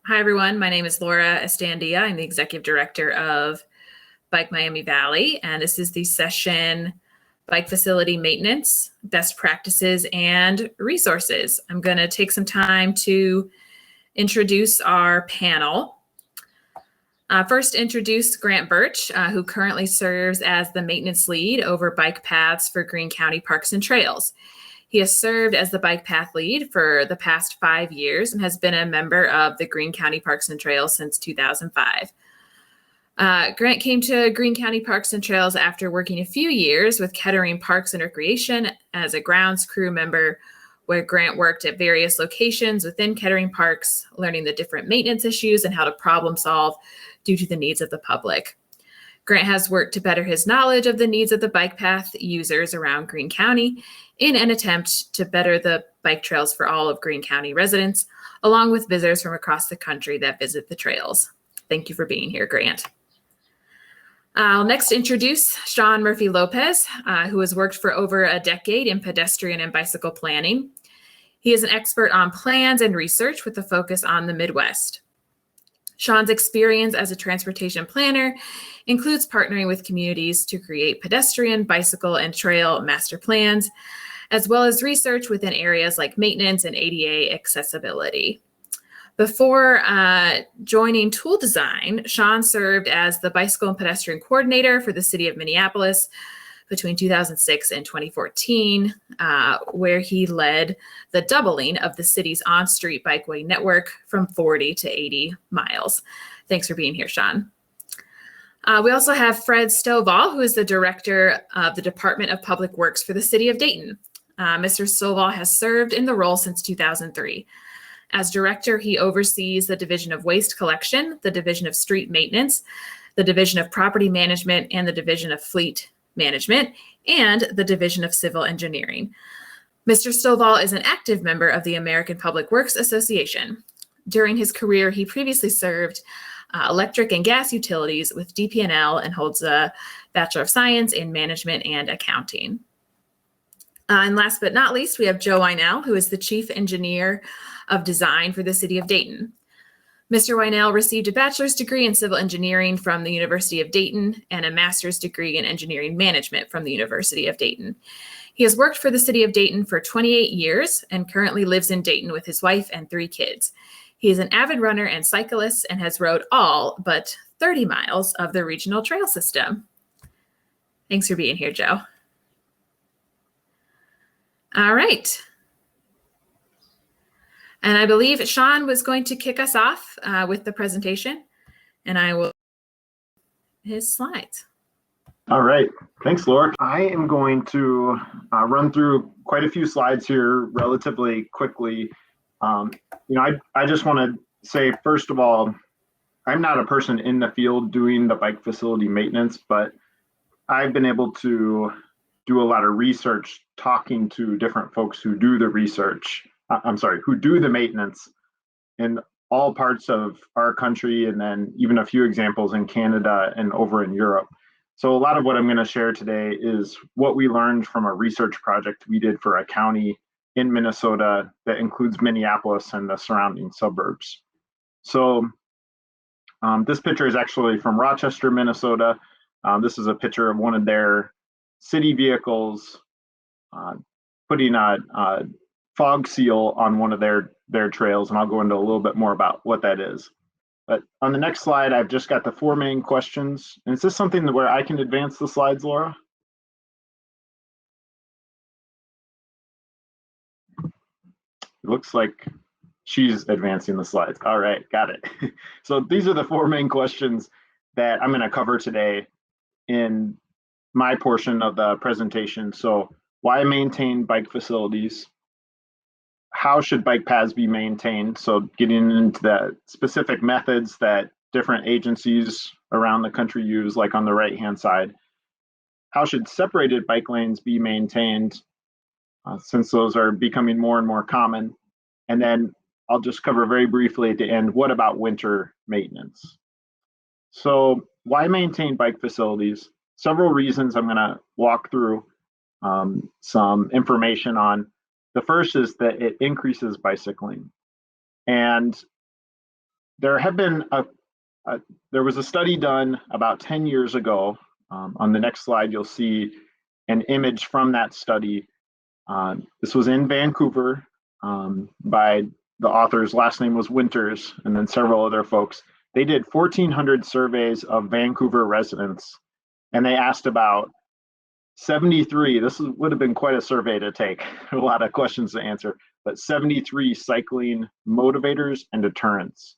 Hi, everyone. My name is Laura Estandia. I'm the Executive Director of Bike Miami Valley, and this is the session Bike Facility Maintenance, Best Practices, and Resources. I'm going to take some time to introduce our panel. First, introduce Grant Burtch, who currently serves as the maintenance lead over bike paths for Greene County Parks and Trails. He has served as the bike path lead for the past 5 years and has been a member of the Greene County Parks and Trails since 2005. Grant came to Greene County Parks and Trails after working a few years with Kettering Parks and Recreation as a grounds crew member, where Grant worked at various locations within Kettering Parks, learning the different maintenance issues and how to problem solve due to the needs of the public. Grant has worked to better his knowledge of the needs of the bike path users around Greene County in an attempt to better the bike trails for all of Greene County residents, along with visitors from across the country that visit the trails. Thank you for being here, Grant. I'll next introduce Shaun Murphy-Lopez, who has worked for over a decade in pedestrian and bicycle planning. He is an expert on plans and research with a focus on the Midwest. Shaun's experience as a transportation planner includes partnering with communities to create pedestrian, bicycle, and trail master plans, as well as research within areas like maintenance and ADA accessibility. Before joining Toole Design, Shaun served as the bicycle and pedestrian coordinator for the city of Minneapolis between 2006 and 2014, where he led the doubling of the city's on-street bikeway network from 40 to 80 miles. Thanks for being here, Shaun. We also have Fred Stovall, who is the director of the Department of Public Works for the city of Dayton. Mr. Stovall has served in the role since 2003. As director, he oversees the Division of Waste Collection, the Division of Street Maintenance, the Division of Property Management, and the Division of Fleet Management, and the Division of Civil Engineering. Mr. Stovall is an active member of the American Public Works Association. During his career, he previously served electric and gas utilities with DP&L and holds a Bachelor of Science in Management and Accounting. And last but not least, we have Joe Weinel, who is the Chief Engineer of Design for the City of Dayton. Mr. Weinel received a bachelor's degree in civil engineering from the University of Dayton and a master's degree in engineering management from the University of Dayton. He has worked for the City of Dayton for 28 years and currently lives in Dayton with his wife and 3 kids. He is an avid runner and cyclist and has rode all but 30 miles of the regional trail system. Thanks for being here, Joe. All right. And I believe Shaun was going to kick us off with the presentation, and I will his slides. All right. Thanks, Laura. I am going to run through quite a few slides here relatively quickly. I just want to say, first of all, I'm not a person in the field doing the bike facility maintenance, but I've been able to do a lot of research talking to different folks who do the research. Who do the maintenance in all parts of our country, and then even a few examples in Canada and over in Europe. So a lot of what I'm going to share today is what we learned from a research project we did for a county in Minnesota that includes Minneapolis and the surrounding suburbs. So this picture is actually from Rochester, Minnesota. This is a picture of one of their city vehicles putting a fog seal on one of their trails, and I'll go into a little bit more about what that is. But on the next slide, I've just got the 4 main questions. And is this something where I can advance the slides, Laura? It looks like she's advancing the slides. All right, got it. So these are the 4 main questions that I'm going to cover today in my portion of the presentation. So why maintain bike facilities? How should bike paths be maintained? So getting into the specific methods that different agencies around the country use, like on the right-hand side. How should separated bike lanes be maintained, since those are becoming more and more common? And then I'll just cover very briefly at the end, what about winter maintenance? So why maintain bike facilities? Several reasons I'm going to walk through some information on. The first is that it increases bicycling. And there have been there was a study done about 10 years ago. On the next slide, you'll see an image from that study. This was in Vancouver by the author's last name was Winters, and then several other folks. They did 1,400 surveys of Vancouver residents, and they asked about 73. Would have been quite a survey to take, a lot of questions to answer, but 73 cycling motivators and deterrents.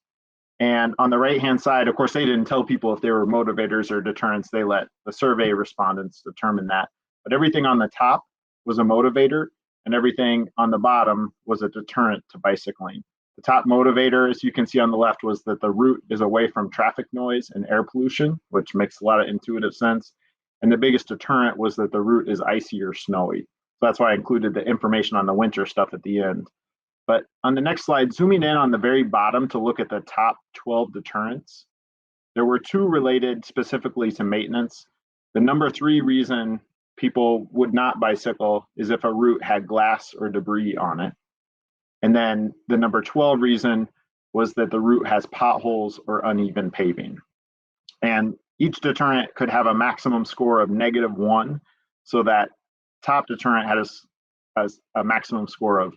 And on the right-hand side, of course, they didn't tell people if they were motivators or deterrents. They let the survey respondents determine that. But everything on the top was a motivator, and everything on the bottom was a deterrent to bicycling. The top motivator, as you can see on the left, was that the route is away from traffic noise and air pollution, which makes a lot of intuitive sense. And the biggest deterrent was that the route is icy or snowy. So that's why I included the information on the winter stuff at the end. But on the next slide, zooming in on the very bottom to look at the top 12 deterrents, there were two related specifically to maintenance. The number 3 reason people would not bicycle is if a route had glass or debris on it. And then the number 12 reason was that the route has potholes or uneven paving. And each deterrent could have a maximum score of -1, so that top deterrent had a maximum score of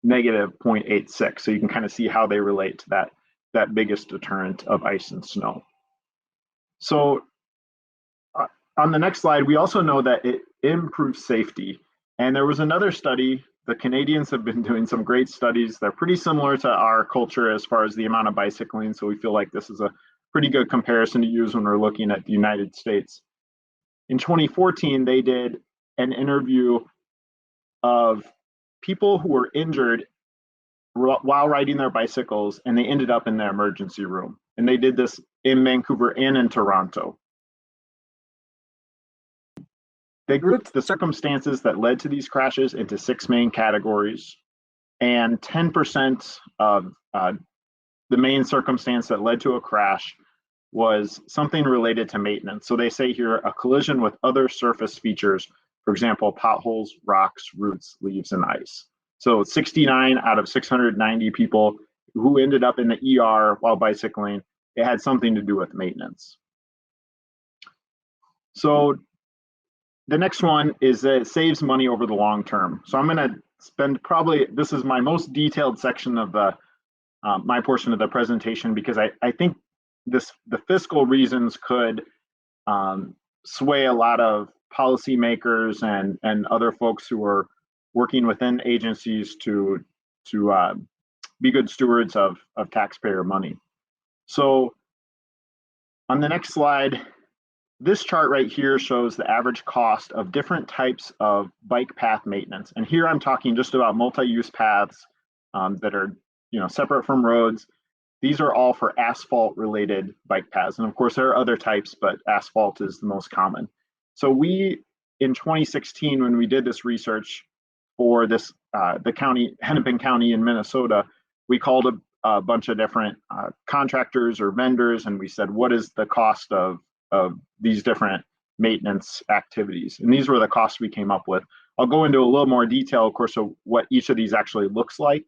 -0.86. So you can kind of see how they relate to that biggest deterrent of ice and snow. So on the next slide, we also know that it improves safety. And there was another study. The Canadians have been doing some great studies. They're pretty similar to our culture as far as the amount of bicycling. So we feel like this is a pretty good comparison to use when we're looking at the United States. In 2014, they did an interview of people who were injured while riding their bicycles, and they ended up in the emergency room. And they did this in Vancouver and in Toronto. They grouped the circumstances that led to these crashes into 6 main categories, and 10% of the main circumstance that led to a crash was something related to maintenance. So they say here, a collision with other surface features, for example, potholes, rocks, roots, leaves, and ice. So 69 out of 690 people who ended up in the ER while bicycling, it had something to do with maintenance. So the next one is that it saves money over the long term. So I'm going to spend this is my most detailed section of my portion of the presentation, because I think the fiscal reasons could sway a lot of policymakers and other folks who are working within agencies to be good stewards of taxpayer money. So on the next slide, this chart right here shows the average cost of different types of bike path maintenance. And here I'm talking just about multi-use paths that are separate from roads. These are all for asphalt related bike paths. And of course there are other types, but asphalt is the most common. So we, in 2016, when we did this research for this, the county, Hennepin County in Minnesota, we called a bunch of different contractors or vendors, and we said, what is the cost of these different maintenance activities? And these were the costs we came up with. I'll go into a little more detail, of course, of what each of these actually looks like.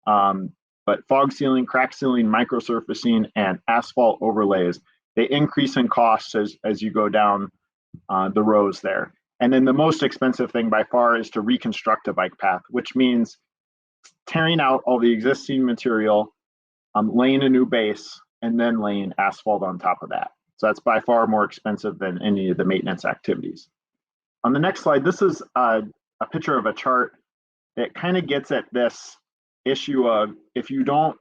But fog sealing, crack sealing, microsurfacing, and asphalt overlays, they increase in costs as you go down the rows there. And then the most expensive thing by far is to reconstruct a bike path, which means tearing out all the existing material, laying a new base, and then laying asphalt on top of that. So that's by far more expensive than any of the maintenance activities. On the next slide, this is a picture of a chart that kind of gets at this issue of, if you don't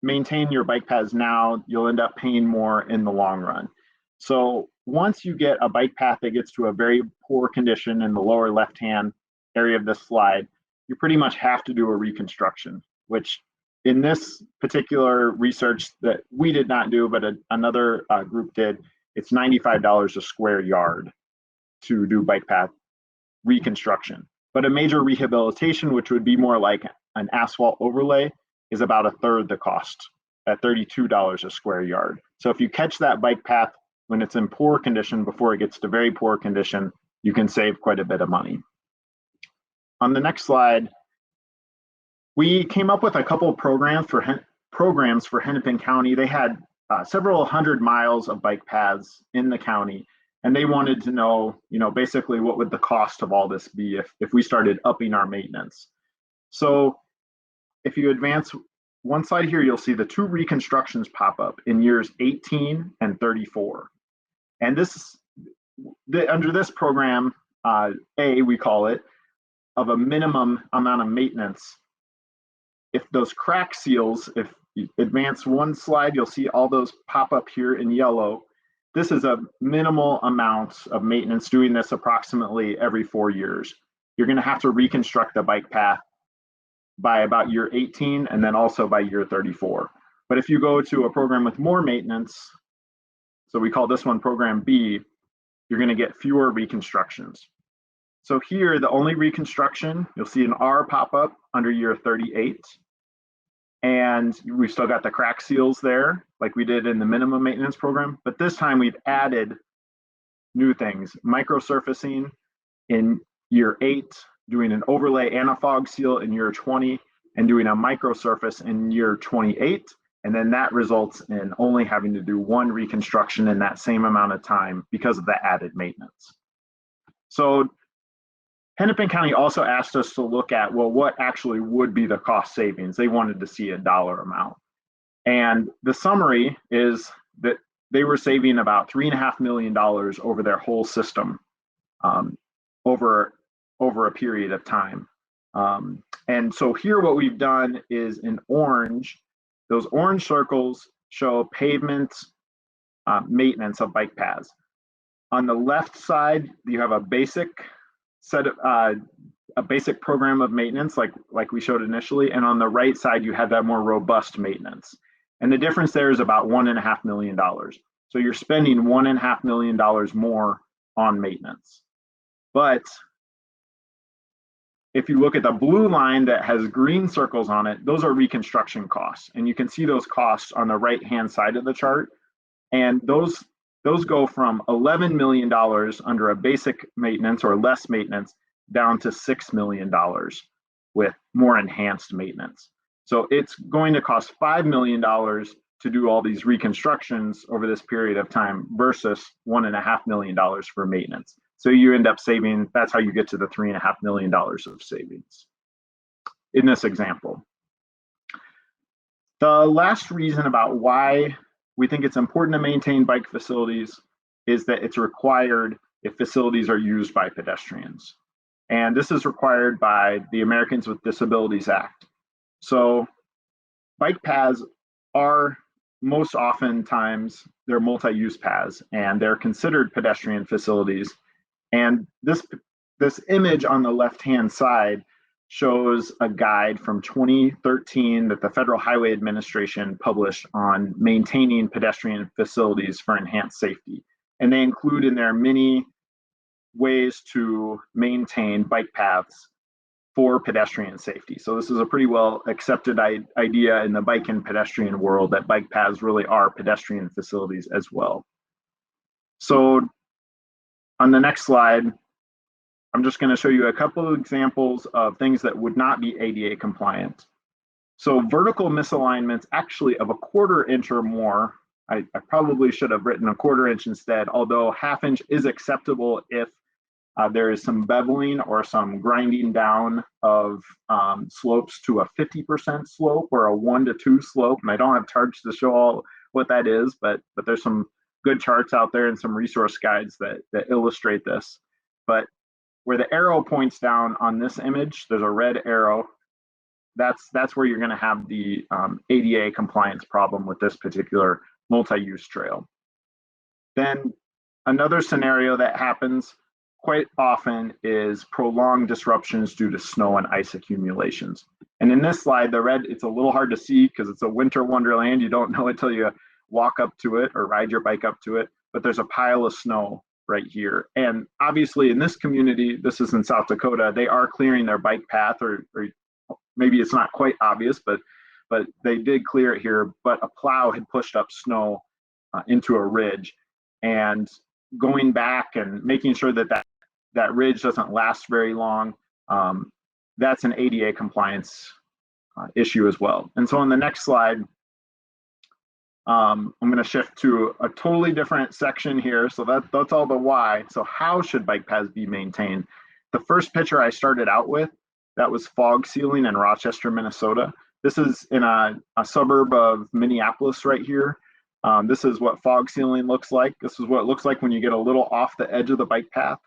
maintain your bike paths now, you'll end up paying more in the long run. So once you get a bike path that gets to a very poor condition in the lower left-hand area of this slide, you pretty much have to do a reconstruction, which in this particular research that we did not do, but another group did, it's $95 a square yard to do bike path reconstruction. But a major rehabilitation, which would be more like an asphalt overlay, is about a third the cost at $32 a square yard. So if you catch that bike path when it's in poor condition before it gets to very poor condition, you can save quite a bit of money. On the next slide, we came up with a couple of programs programs for Hennepin County. They had several hundred miles of bike paths in the county, and they wanted to know, basically what would the cost of all this be if we started upping our maintenance. So if you advance one slide here, you'll see the two reconstructions pop up in years 18 and 34. And under this program, we call it, of a minimum amount of maintenance. If those crack seals, if you advance one slide, you'll see all those pop up here in yellow. This is a minimal amount of maintenance, doing this approximately every 4 years. You're going to have to reconstruct the bike path by about year 18 and then also by year 34. But if you go to a program with more maintenance, so we call this one program B, you're going to get fewer reconstructions. So here, the only reconstruction, you'll see an R pop up under year 38. And we've still got the crack seals there, like we did in the minimum maintenance program. But this time we've added new things, microsurfacing in year 8, doing an overlay and a fog seal in year 20, and doing a microsurface in year 28. And then that results in only having to do one reconstruction in that same amount of time because of the added maintenance. So Hennepin County also asked us to look at, well, what actually would be the cost savings? They wanted to see a dollar amount. And the summary is that they were saving about $3.5 million over their whole system over a period of time. And so here what we've done is in orange, those orange circles show pavement maintenance of bike paths. On the left side, you have a basic set of a basic program of maintenance like we showed initially, and on the right side you have that more robust maintenance. And the difference there is about $1.5 million. So you're spending $1.5 million more on maintenance. But if you look at the blue line that has green circles on it, those are reconstruction costs. And you can see those costs on the right-hand side of the chart. And those go from $11 million under a basic maintenance or less maintenance down to $6 million with more enhanced maintenance. So it's going to cost $5 million to do all these reconstructions over this period of time versus $1.5 million for maintenance. So you end up saving, that's how you get to the $3.5 million of savings in this example. The last reason about why we think it's important to maintain bike facilities is that it's required if facilities are used by pedestrians. And this is required by the Americans with Disabilities Act. So bike paths are most oftentimes, they're multi-use paths and they're considered pedestrian facilities. And this image on the left-hand side shows a guide from 2013 that the Federal Highway Administration published on maintaining pedestrian facilities for enhanced safety. And they include in there many ways to maintain bike paths for pedestrian safety. So this is a pretty well accepted idea in the bike and pedestrian world that bike paths really are pedestrian facilities as well. So on the next slide, I'm just going to show you a couple of examples of things that would not be ADA compliant. So vertical misalignments actually of a 1/4 inch or more, I probably should have written a 1/4 inch instead, although 1/2 inch is acceptable if there is some beveling or some grinding down of slopes to a 50% slope or a 1 to 2 slope. And I don't have charts to show all what that is, but there's some good charts out there and some resource guides that illustrate this. But where the arrow points down on this image, there's a red arrow. That's where you're going to have the ADA compliance problem with this particular multi-use trail. Then another scenario that happens quite often is prolonged disruptions due to snow and ice accumulations. And in this slide, the red, it's a little hard to see because it's a winter wonderland. You don't know it till you walk up to it or ride your bike up to it, but there's a pile of snow right here. And obviously in this community, this is in South Dakota, they are clearing their bike path, or maybe it's not quite obvious, but they did clear it here, but a plow had pushed up snow into a ridge, and going back and making sure that ridge doesn't last very long, that's an ADA compliance issue as well. And so on the next slide, I'm going to shift to a totally different section here. So that's all the why. So how should bike paths be maintained? The first picture I started out with, that was fog sealing in Rochester, Minnesota. This is in a suburb of Minneapolis right here. This is what fog sealing looks like. This is what it looks like when you get a little off the edge of the bike path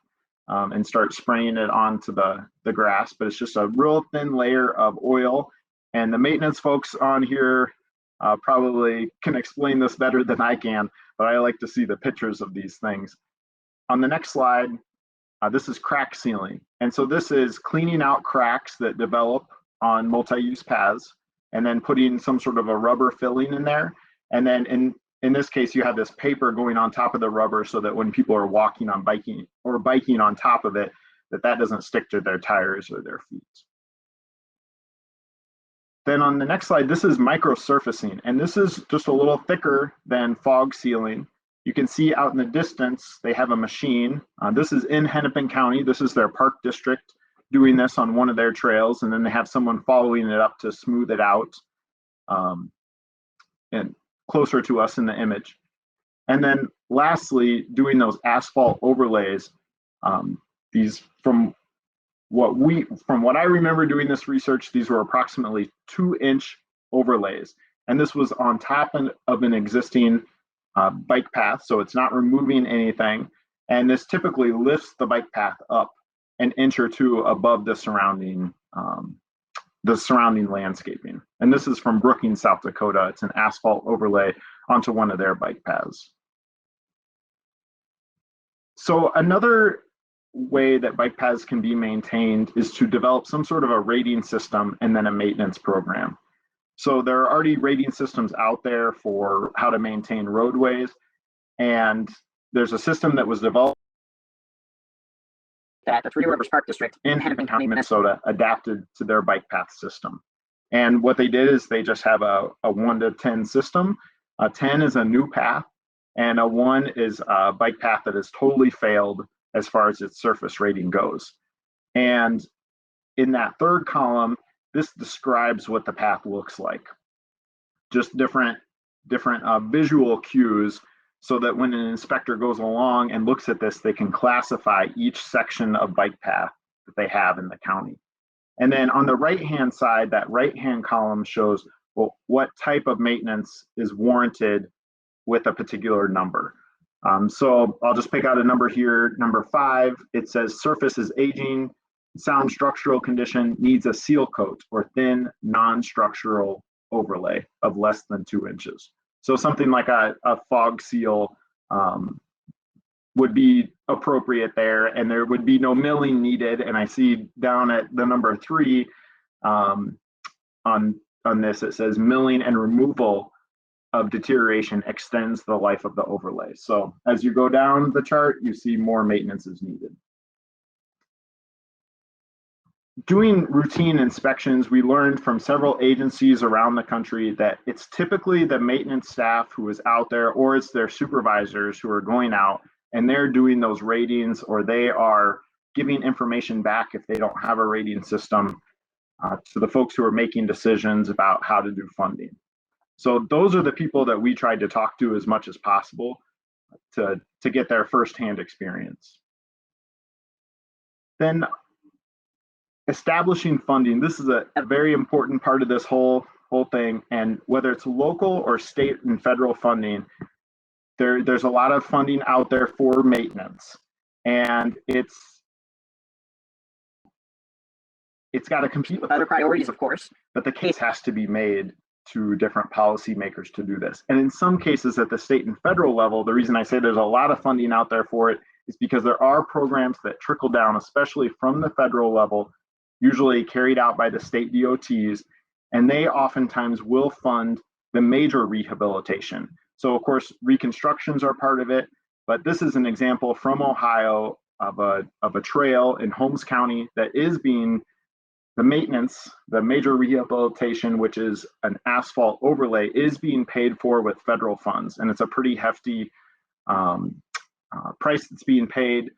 and start spraying it onto the grass. But it's just a real thin layer of oil. And the maintenance folks on here probably can explain this better than I can, but I like to see the pictures of these things. On the next slide, this is crack sealing. And so this is cleaning out cracks that develop on multi-use paths and then putting some sort of a rubber filling in there. And then in this case, you have this paper going on top of the rubber so that when people are walking on biking or biking on top of it, that doesn't stick to their tires or their feet. Then on the next slide, this is microsurfacing, and this is just a little thicker than fog sealing. You can see out in the distance, they have a machine. This is in Hennepin County. This is their park district doing this on one of their trails, and then they have someone following it up to smooth it out and closer to us in the image. And then lastly, doing those asphalt overlays. These from what I remember doing this research, these were approximately 2-inch overlays. And this was on top of an existing bike path, so it's not removing anything. And this typically lifts the bike path up an inch or two above the surrounding landscaping. And this is from Brookings, South Dakota. It's an asphalt overlay onto one of their bike paths. So another way that bike paths can be maintained is to develop some sort of a rating system and then a maintenance program. So there are already rating systems out there for how to maintain roadways, and there's a system that was developed that the Three Rivers Park District in Hennepin County, Minnesota, adapted to their bike path system. And what they did is they just have a 1 to 10 system. A 10 is a new path, and a 1 is a bike path that has totally failed as far as its surface rating goes. And in that third column, this describes what the path looks like. Just different visual cues so that when an inspector goes along and looks at this, they can classify each section of bike path that they have in the county. And then on the right-hand side, that right-hand column shows, well, what type of maintenance is warranted with a particular number. So I'll just pick out a number here, number 5. It says surface is aging, sound structural condition, needs a seal coat or thin non-structural overlay of less than 2 inches. So something like a fog seal would be appropriate there, and there would be no milling needed. And I see down at the number 3 on this, it says milling and removal of deterioration extends the life of the overlay. So as you go down the chart, you see more maintenance is needed. Doing routine inspections, we learned from several agencies around the country that it's typically the maintenance staff who is out there, or it's their supervisors who are going out and they're doing those ratings, or they are giving information back if they don't have a rating system to the folks who are making decisions about how to do funding. So those are the people that we tried to talk to as much as possible to get their firsthand experience. Then establishing funding. This is a very important part of this whole thing. And whether it's local or state and federal funding, there's a lot of funding out there for maintenance. And it's got to compete with other priorities, of course, but the case has to be made to different policymakers to do this. And in some cases at the state and federal level, the reason I say there's a lot of funding out there for it is because there are programs that trickle down, especially from the federal level, usually carried out by the state DOTs, and they oftentimes will fund the major rehabilitation. So of course, reconstructions are part of it, but this is an example from Ohio of a trail in Holmes County that is being the maintenance, the major rehabilitation, which is an asphalt overlay, is being paid for with federal funds. And it's a pretty hefty price that's being paid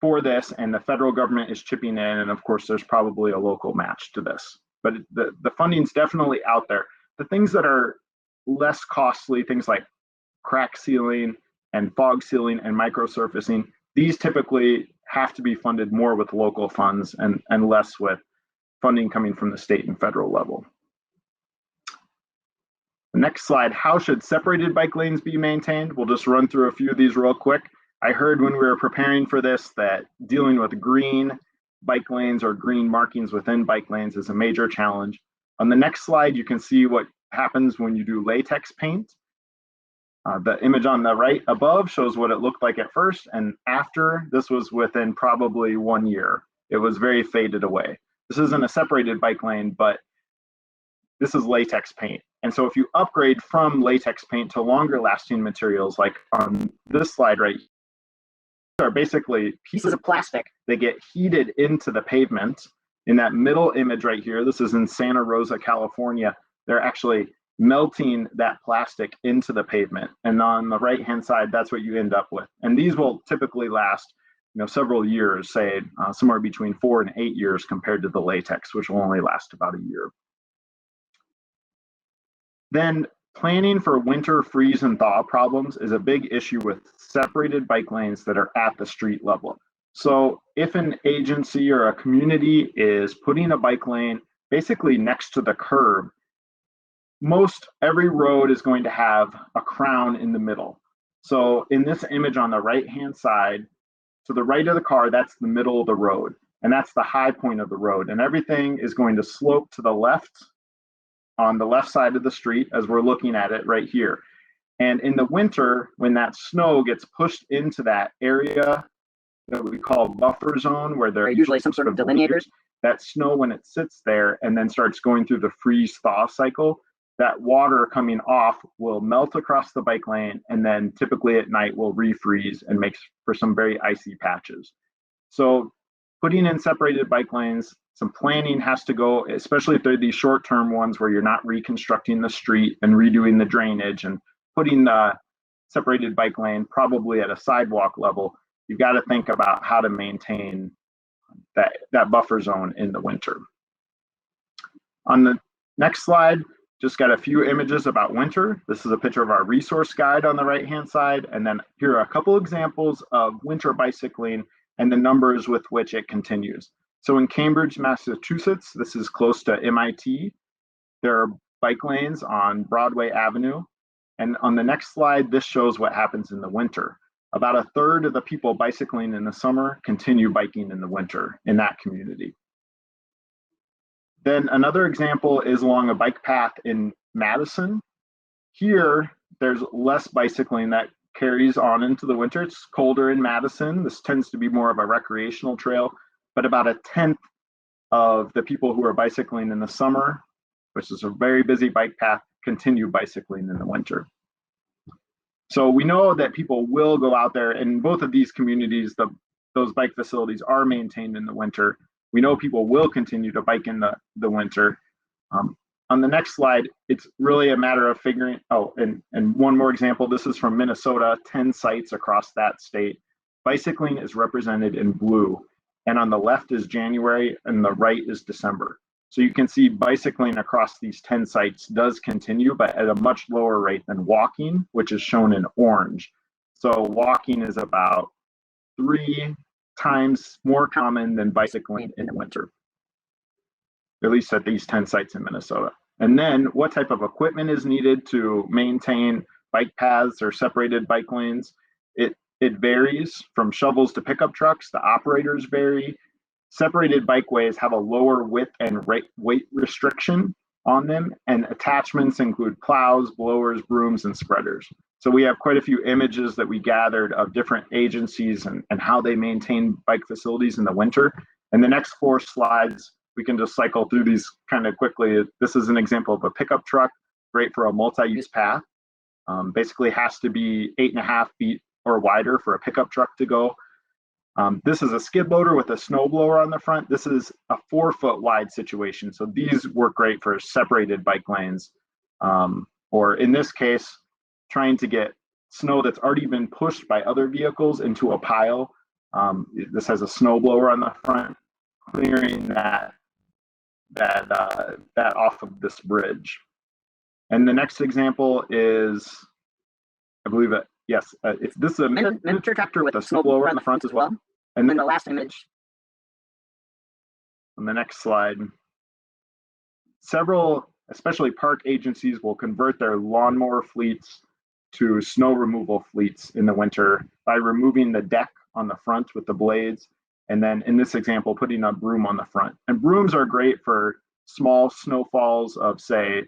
for this, and the federal government is chipping in. And of course, there's probably a local match to this. But the funding's definitely out there. The things that are less costly things like crack sealing and fog sealing and microsurfacing, these typically have to be funded more with local funds and less with funding coming from the state and federal level. The next slide, how should separated bike lanes be maintained? We'll just run through a few of these real quick. I heard when we were preparing for this that dealing with green bike lanes or green markings within bike lanes is a major challenge. On the next slide, you can see what happens when you do latex paint. The image on the right above shows what it looked like at first and after. This was within probably 1 year. It was very faded away. This isn't a separated bike lane, but this is latex paint. And so if you upgrade from latex paint to longer lasting materials, like on this slide right here, are basically pieces of plastic that get heated into the pavement. In that middle image right here, this is in Santa Rosa, California, they're actually melting that plastic into the pavement. And on the right-hand side, that's what you end up with. And these will typically last, several years, say somewhere between 4 and 8 years compared to the latex, which will only last about a year. Then planning for winter freeze and thaw problems is a big issue with separated bike lanes that are at the street level. So if an agency or a community is putting a bike lane basically next to the curb, most every road is going to have a crown in the middle. So in this image on the right-hand side, to the right of the car, that's the middle of the road, and that's the high point of the road. And everything is going to slope to the left on the left side of the street as we're looking at it right here. And in the winter, when that snow gets pushed into that area that we call buffer zone, where there are usually some sort of delineators, that snow, when it sits there and then starts going through the freeze-thaw cycle, that water coming off will melt across the bike lane, and then typically at night will refreeze and makes for some very icy patches. So putting in separated bike lanes, some planning has to go, especially if they're these short-term ones where you're not reconstructing the street and redoing the drainage and putting the separated bike lane probably at a sidewalk level. You've got to think about how to maintain that buffer zone in the winter. On the next slide, just got a few images about winter. This is a picture of our resource guide on the right-hand side. And then here are a couple examples of winter bicycling and the numbers with which it continues. So in Cambridge, Massachusetts, this is close to MIT. There are bike lanes on Broadway Avenue. And on the next slide, this shows what happens in the winter. About a third of the people bicycling in the summer continue biking in the winter in that community. Then another example is along a bike path in Madison. Here, there's less bicycling that carries on into the winter. It's colder in Madison. This tends to be more of a recreational trail, but about a tenth of the people who are bicycling in the summer, which is a very busy bike path, continue bicycling in the winter. So we know that people will go out there. In both of these communities, those bike facilities are maintained in the winter. We know people will continue to bike in the winter. On the next slide, it's really a matter of figuring, and one more example, this is from Minnesota, 10 sites across that state. Bicycling is represented in blue, and on the left is January and the right is December. So you can see bicycling across these 10 sites does continue, but at a much lower rate than walking, which is shown in orange. So walking is about 3 times more common than bicycling in the winter, at least at these 10 sites in Minnesota. And then what type of equipment is needed to maintain bike paths or separated bike lanes? It varies from shovels to pickup trucks. The operators vary. Separated bikeways have a lower width and weight restriction on them, and attachments include plows, blowers, brooms, and spreaders. So we have quite a few images that we gathered of different agencies and how they maintain bike facilities in the winter. And the next 4 slides, we can just cycle through these kind of quickly. This is an example of a pickup truck, great for a multi-use path. Basically has to be 8.5 feet or wider for a pickup truck to go. This is a skid loader with a snowblower on the front. This is a 4-foot wide situation. So these work great for separated bike lanes. Or in this case, trying to get snow that's already been pushed by other vehicles into a pile. This has a snowblower on the front, clearing that off of this bridge. And the next example is, I believe it, yes, this is a miniature tractor with a snow blower on the front as well. And then the last image on the next slide, several, especially park agencies, will convert their lawnmower fleets to snow removal fleets in the winter by removing the deck on the front with the blades. And then in this example, putting a broom on the front. And brooms are great for small snowfalls of, say,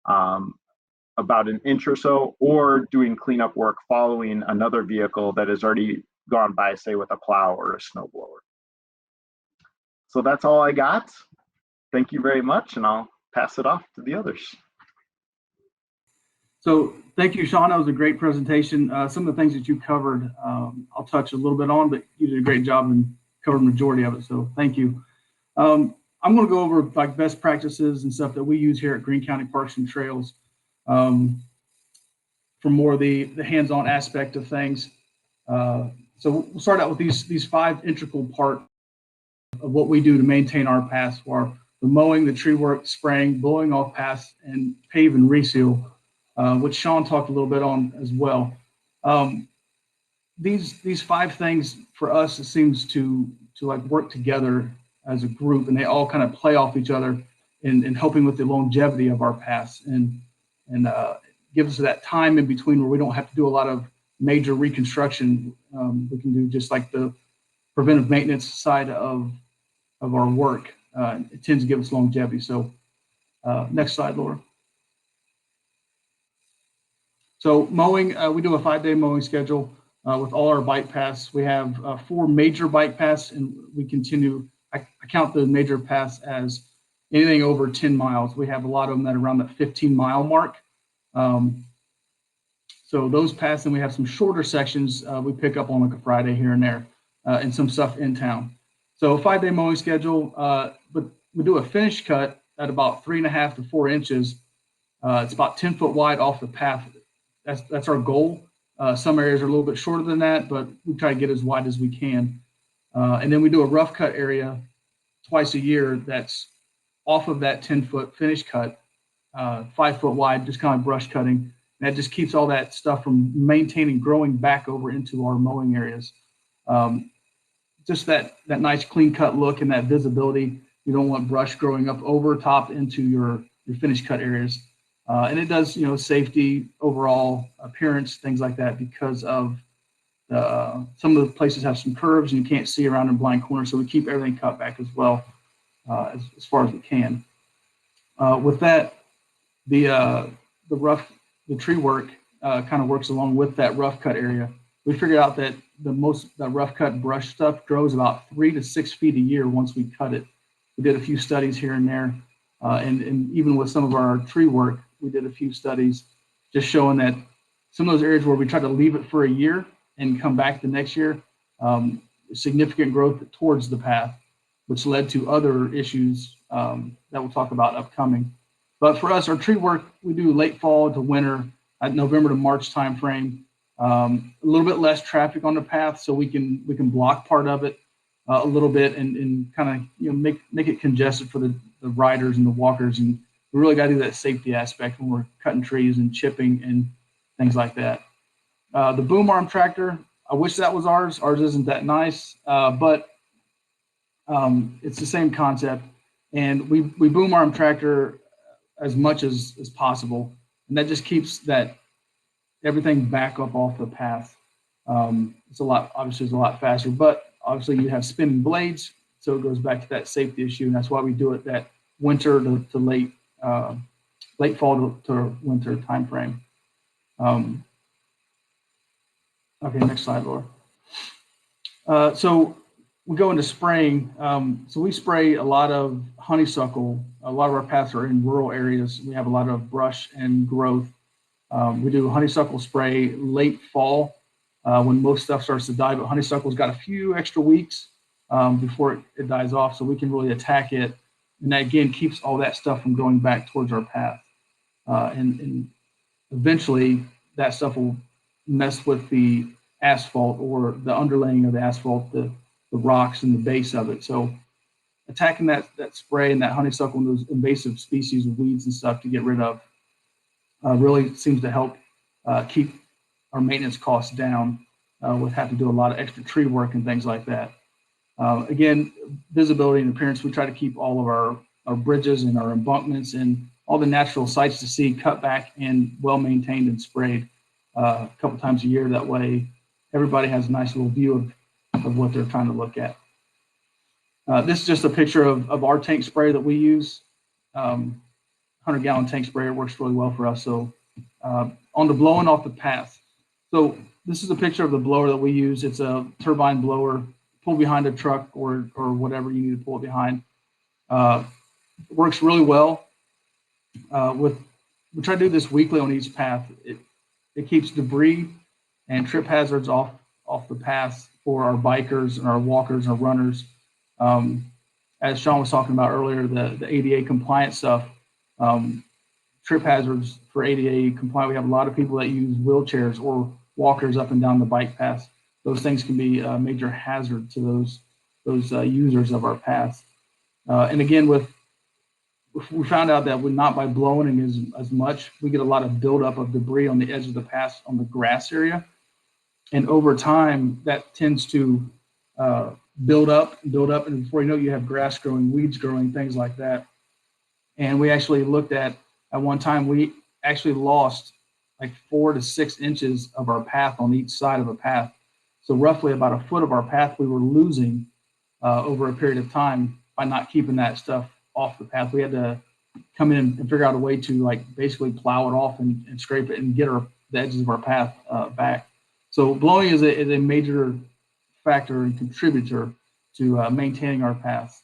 about an inch or so, or doing cleanup work following another vehicle that has already gone by, say, with a plow or a snow blower. So that's all I got. Thank you very much, and I'll pass it off to the others. So thank you, Shaun. That was a great presentation. Some of the things that you covered, I'll touch a little bit on, but you did a great job and covered the majority of it. So thank you. I'm going to go over like best practices and stuff that we use here at Greene County Parks and Trails for more of the hands-on aspect of things. So we'll start out with these 5 integral parts of what we do to maintain our paths, for the mowing, the tree work, spraying, blowing off paths, and pave and reseal, which Shaun talked a little bit on as well. These 5 things for us, it seems to like work together as a group, and they all kind of play off each other in helping with the longevity of our paths and give us that time in between where we don't have to do a lot of major reconstruction. We can do just like the preventive maintenance side of our work. It tends to give us longevity. So next slide, Laura. So mowing, we do a 5-day mowing schedule with all our bike paths. We have 4 major bike paths, and we continue. I count the major paths as anything over 10 miles. We have a lot of them that are around that 15-mile mark. So those paths, and we have some shorter sections we pick up on like a Friday here and there, and some stuff in town. So a 5-day mowing schedule, but we do a finish cut at about 3.5 to 4 inches. It's about 10 foot wide off the path. That's our goal. Some areas are a little bit shorter than that, but we try to get as wide as we can. And then we do a rough cut area twice a year that's off of that 10-foot finish cut, 5 foot wide, just kind of brush cutting. And that just keeps all that stuff from maintaining, growing back over into our mowing areas. Just that nice clean cut look and that visibility. You don't want brush growing up over top into your finish cut areas. And it does, safety, overall appearance, things like that, because of some of the places have some curves and you can't see around in blind corners. So we keep everything cut back as well, as far as we can. With that, the tree work kind of works along with that rough cut area. We figured out that that rough cut brush stuff grows about 3 to 6 feet a year once we cut it. We did a few studies here and there, and even with some of our tree work, we did a few studies just showing that some of those areas where we tried to leave it for a year and come back the next year, significant growth towards the path, which led to other issues that we'll talk about upcoming. But for us, our tree work, we do late fall to winter, at November to March timeframe. A little bit less traffic on the path, so we can block part of it a little bit and kind of make it congested for the riders and the walkers. And we really got to do that safety aspect when we're cutting trees and chipping and things like that. The boom arm tractor, I wish that was ours. Ours isn't that nice, but it's the same concept. And we boom arm tractor as much as possible, and that just keeps that everything back up off the path. It's a lot faster, but obviously you have spinning blades, so it goes back to that safety issue, and that's why we do it that winter to late fall to winter timeframe. Okay, next slide, Laura. So we go into spraying. So we spray a lot of honeysuckle. A lot of our paths are in rural areas. We have a lot of brush and growth. We do honeysuckle spray late fall when most stuff starts to die, but honeysuckle's got a few extra weeks before it dies off, so we can really attack it. And that, again, keeps all that stuff from going back towards our path. And eventually, that stuff will mess with the asphalt or the underlaying of the asphalt, the rocks and the base of it. So attacking that spray and that honeysuckle and those invasive species of weeds and stuff to get rid of really seems to help keep our maintenance costs down with having to do a lot of extra tree work and things like that. Again, visibility and appearance, we try to keep all of our bridges and our embankments and all the natural sights to see cut back and well maintained and sprayed a couple times a year. That way, everybody has a nice little view of what they're trying to look at. This is just a picture of our tank sprayer that we use. 100-gallon tank sprayer works really well for us. So on the blowing off the path. So this is a picture of the blower that we use. It's a turbine blower, pull behind a truck or whatever you need to pull it behind. It works really well. We try to do this weekly on each path. It keeps debris and trip hazards off the path for our bikers and our walkers and our runners. As Shaun was talking about earlier, the ADA compliant stuff, trip hazards for ADA compliant. We have a lot of people that use wheelchairs or walkers up and down the bike paths. Those things can be a major hazard to those users of our paths. And again, we found out that not by blowing as much, we get a lot of buildup of debris on the edge of the path on the grass area. And over time, that tends to build up. And before you know it, you have grass growing, weeds growing, things like that. And we actually looked at one time, we actually lost like 4 to 6 inches of our path on each side of a path. So roughly about a foot of our path we were losing over a period of time by not keeping that stuff off the path. We had to come in and figure out a way to like basically plow it off and scrape it and get the edges of our path back. So blowing is a major factor and contributor to maintaining our paths.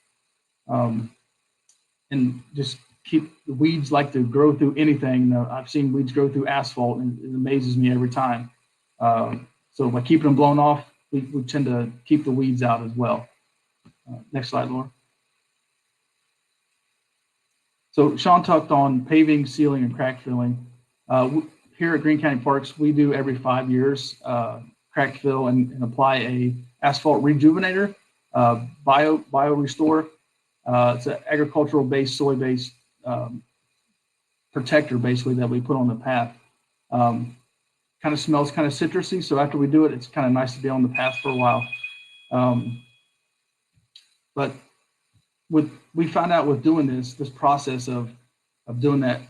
And just keep the weeds like to grow through anything. I've seen weeds grow through asphalt, and it amazes me every time. So by keeping them blown off, we tend to keep the weeds out as well. Next slide, Laura. So Shaun talked on paving, sealing, and crack filling. Here at Greene County Parks, we do every 5 years crack fill and apply a asphalt rejuvenator, bio restore. It's an agricultural-based, soy-based protector, basically, that we put on the path. Kind of smells kind of citrusy, so after we do it, it's kind of nice to be on the path for a while. But we found out with doing this process of doing that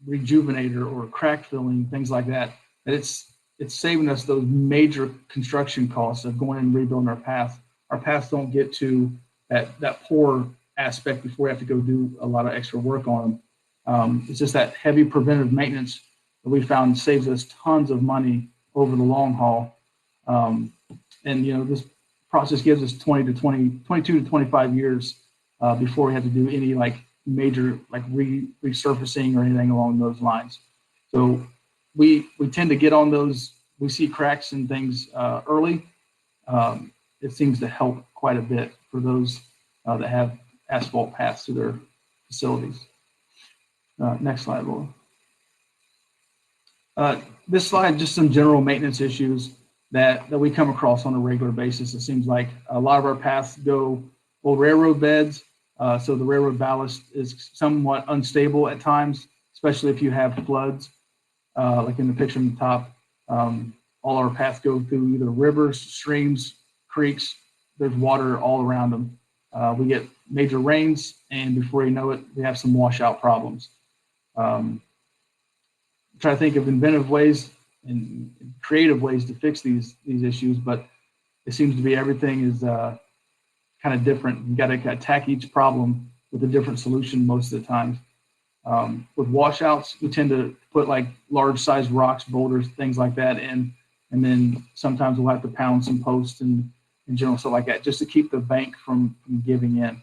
rejuvenator or crack filling, things like that, that it's saving us those major construction costs of going and rebuilding our path. Our paths don't get to that poor aspect before we have to go do a lot of extra work on them. It's just that heavy preventive maintenance that we found saves us tons of money over the long haul. And this process gives us 22 to 25 years before we have to do any like major like resurfacing or anything along those lines. So we tend to get on those. We see cracks and things early. It seems to help quite a bit for those that have asphalt paths to their facilities. Next slide, Laura. This slide, just some general maintenance issues that we come across on a regular basis. It seems like a lot of our paths go old railroad beds, so the railroad ballast is somewhat unstable at times, especially if you have floods, like in the picture on the top. All our paths go through either rivers, streams, creeks. There's water all around them. We get major rains, and before you know it, we have some washout problems. Try to think of inventive ways and creative ways to fix these issues, but it seems to be everything is kind of different. You got to attack each problem with a different solution most of the time. With washouts, we tend to put like large sized rocks, boulders, things like that in, and then sometimes we'll have to pound some posts and general stuff like that just to keep the bank from giving in.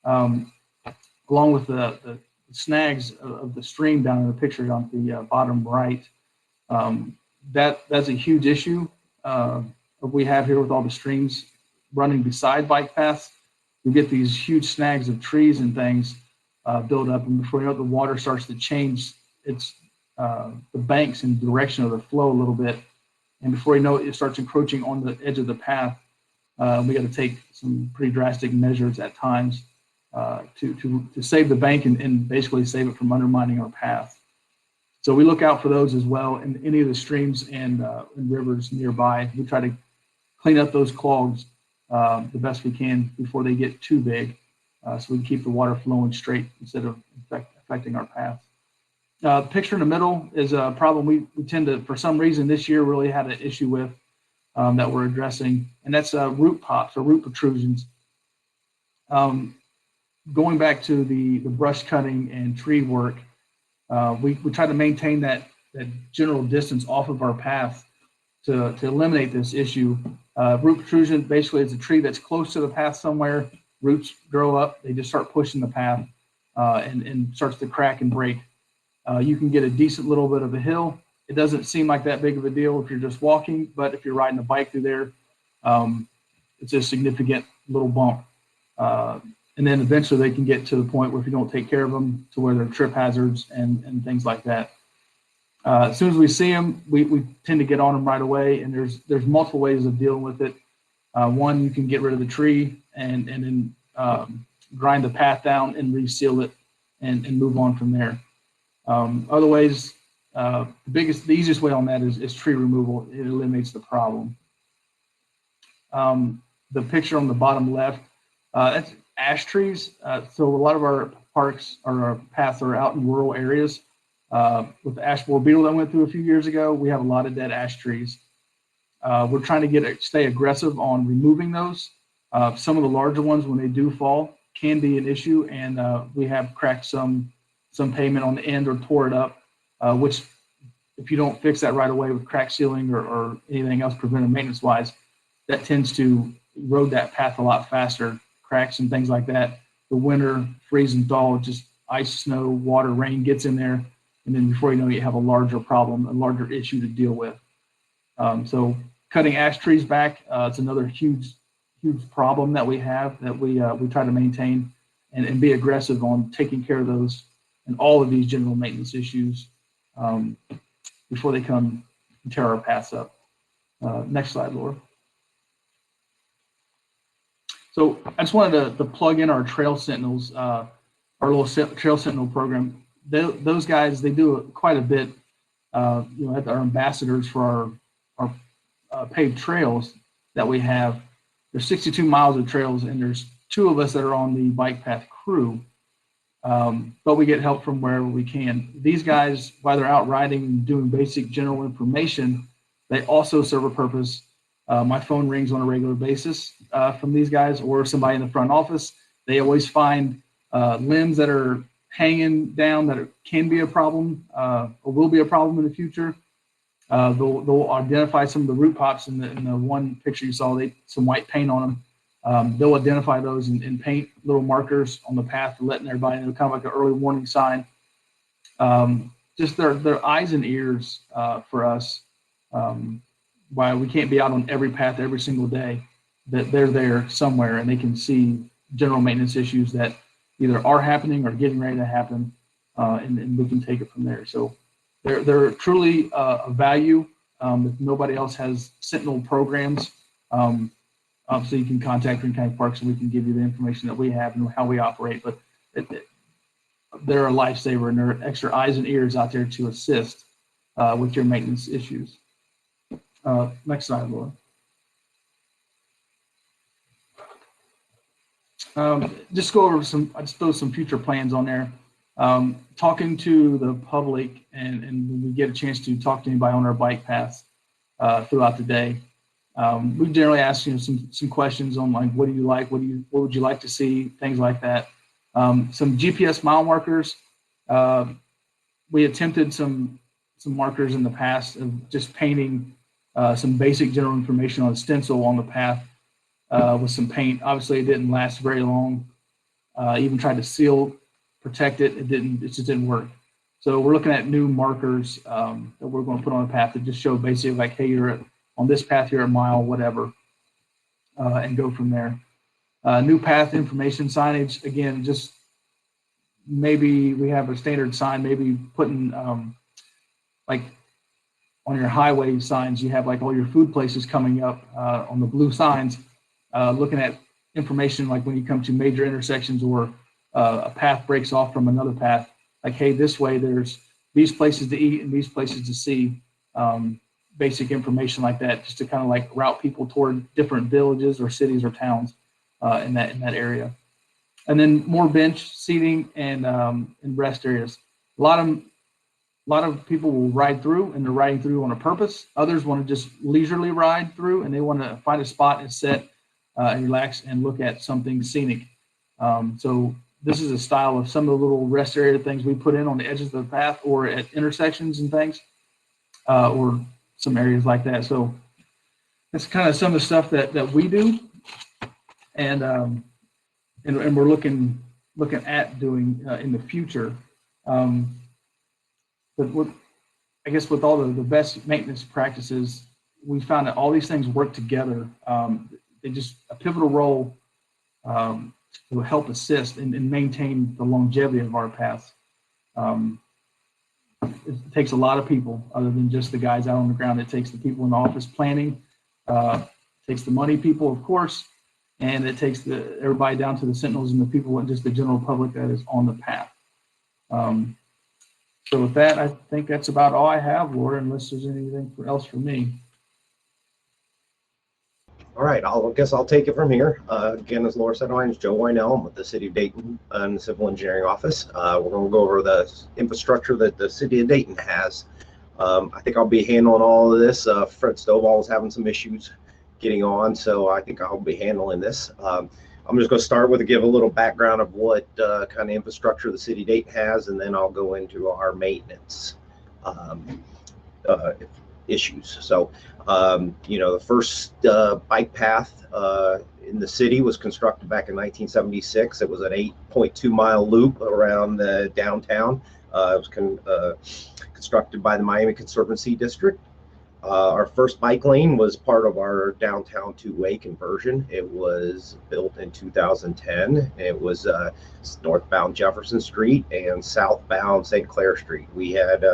Along with the snags of the stream down in the picture on the bottom right, that's a huge issue we have here with all the streams running beside bike paths. We get these huge snags of trees and things build up, and before you know it, the water starts to change its the banks and direction of the flow a little bit, and before you know it, it starts encroaching on the edge of the path. We got to take some pretty drastic measures at times to save the bank and basically save it from undermining our path. So we look out for those as well in any of the streams and rivers nearby. We try to clean up those clogs the best we can before they get too big, so we can keep the water flowing straight instead of affecting our path. The picture in the middle is a problem we tend to, for some reason this year, really had an issue with that we're addressing, and that's root pops or root protrusions. Going back to the brush cutting and tree work, we try to maintain that general distance off of our path to eliminate this issue. Root protrusion basically is a tree that's close to the path somewhere, roots grow up, they just start pushing the path and starts to crack and break. You can get a decent little bit of a hill. It doesn't seem like that big of a deal if you're just walking, but if you're riding a bike through there, it's a significant little bump. And then eventually they can get to the point where if you don't take care of them to where they're trip hazards and things like that. As soon as we see them, we tend to get on them right away, and there's multiple ways of dealing with it. One, you can get rid of the tree and then grind the path down and reseal it and move on from there. Other ways, the easiest way on that is tree removal. It eliminates the problem. The picture on the bottom left, that's ash trees. So a lot of our parks or our paths are out in rural areas. With the ash borer beetle that went through a few years ago, we have a lot of dead ash trees. We're trying to stay aggressive on removing those. Some of the larger ones, when they do fall, can be an issue, and we have cracked some pavement on the end or tore it up, which if you don't fix that right away with crack sealing or anything else preventive maintenance wise, that tends to erode that path a lot faster. Cracks and things like that. The winter freeze and thaw, just ice, snow, water, rain gets in there, and then before you know it, you have a larger problem, a larger issue to deal with. So cutting ash trees back, it's another huge problem that we have that we try to maintain and be aggressive on taking care of those and all of these general maintenance issues before they come and tear our paths up. Next slide, Laura. So I just wanted to plug in our Trail Sentinels, our little Trail Sentinel program. Those guys, they do quite a bit, our ambassadors for our paved trails that we have. There's 62 miles of trails, and there's 2 of us that are on the bike path crew, but we get help from wherever we can. These guys, while they're out riding and doing basic general information, they also serve a purpose. My phone rings on a regular basis from these guys or somebody in the front office. They always find limbs that are hanging down that can be a problem or will be a problem in the future. They'll identify some of the root pops in the one picture you saw, some white paint on them. They'll identify those and paint little markers on the path, letting everybody know, kind of like an early warning sign. Just their eyes and ears for us. Why we can't be out on every path every single day, that they're there somewhere and they can see general maintenance issues that either are happening or getting ready to happen, and we can take it from there. So they're truly a value. If nobody else has Sentinel programs, obviously you can contact Greene County Parks and we can give you the information that we have and how we operate, but they're a lifesaver and they're extra eyes and ears out there to assist with your maintenance issues. Next slide, Laura. Just go over I just throw some future plans on there. Talking to the public and when we get a chance to talk to anybody on our bike paths throughout the day. We generally ask some questions on like, what do you like? What would you like to see? Things like that. Some GPS mile markers. We attempted some markers in the past of just painting some basic general information on a stencil on the path with some paint. Obviously, it didn't last very long. Even tried to seal, protect it. It just didn't work. So we're looking at new markers that we're going to put on the path to just show basically like, hey, you're on this path, you're a mile, whatever, and go from there. New path information signage. Again, just maybe we have a standard sign, maybe putting like on your highway signs, you have like all your food places coming up on the blue signs, looking at information like when you come to major intersections or a path breaks off from another path, like, hey, this way there's these places to eat and these places to see, basic information like that, just to kind of like route people toward different villages or cities or towns in that area. And then more bench seating and rest areas. A lot of people will ride through, and they're riding through on a purpose. Others want to just leisurely ride through, and they want to find a spot and sit and relax and look at something scenic. So this is a style of some of the little rest area things we put in on the edges of the path or at intersections and things, or some areas like that. So that's kind of some of the stuff that we do, and we're looking at doing in the future. But I guess with all the best maintenance practices, we found that all these things work together. They just a pivotal role to help assist and maintain the longevity of our paths. It takes a lot of people other than just the guys out on the ground. It takes the people in the office planning, it takes the money people, of course, and it takes everybody down to the Sentinels and the people and just the general public that is on the path. So with that, I think that's about all I have, Laura, unless there's anything else for me. All right, I guess I'll take it from here. Again, as Laura said, my name is Joe Weinel. I'm with the City of Dayton and the Civil Engineering Office. We're going to go over the infrastructure that the City of Dayton has. I think I'll be handling all of this. Fred Stovall is having some issues getting on, so I think I'll be handling this. I'm just going to start with give a little background of what kind of infrastructure the City of Dayton has, and then I'll go into our maintenance issues. So, the first bike path in the city was constructed back in 1976. It was an 8.2 mile loop around the downtown. It was constructed by the Miami Conservancy District. Our first bike lane was part of our downtown two-way conversion. It was built in 2010. It was northbound Jefferson Street and southbound St. Clair Street. We had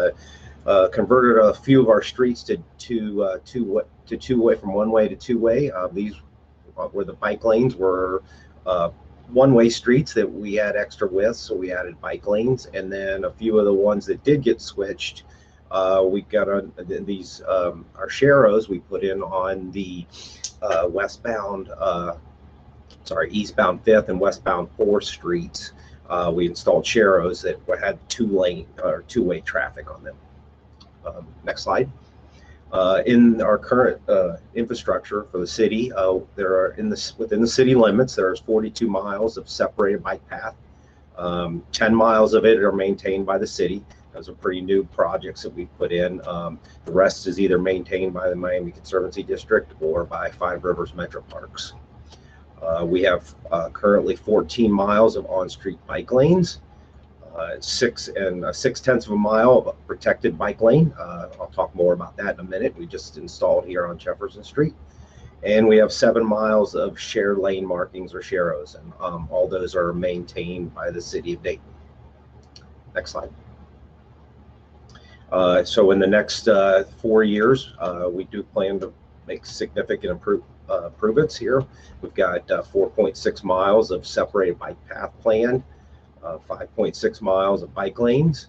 converted a few of our streets to two-way from one-way to two-way. These were the bike lanes were one-way streets that we had extra width, so we added bike lanes, and then a few of the ones that did get switched. We got our sharrows we put in on the eastbound 5th and westbound 4th streets. We installed sharrows that had two-way traffic on them. Next slide. In our current infrastructure for the city, there are within the city limits, there's 42 miles of separated bike path. 10 miles of it are maintained by the city. Those are pretty new projects that we put in. The rest is either maintained by the Miami Conservancy District or by Five Rivers Metro Parks. We have currently 14 miles of on-street bike lanes, 6/10 of a mile of protected bike lane. I'll talk more about that in a minute. We just installed here on Jefferson Street. And we have 7 miles of shared lane markings or sharrows, and all those are maintained by the City of Dayton. Next slide. So in the next 4 years, we do plan to make significant improvements here. We've got 4.6 miles of separated bike path planned, 5.6 miles of bike lanes.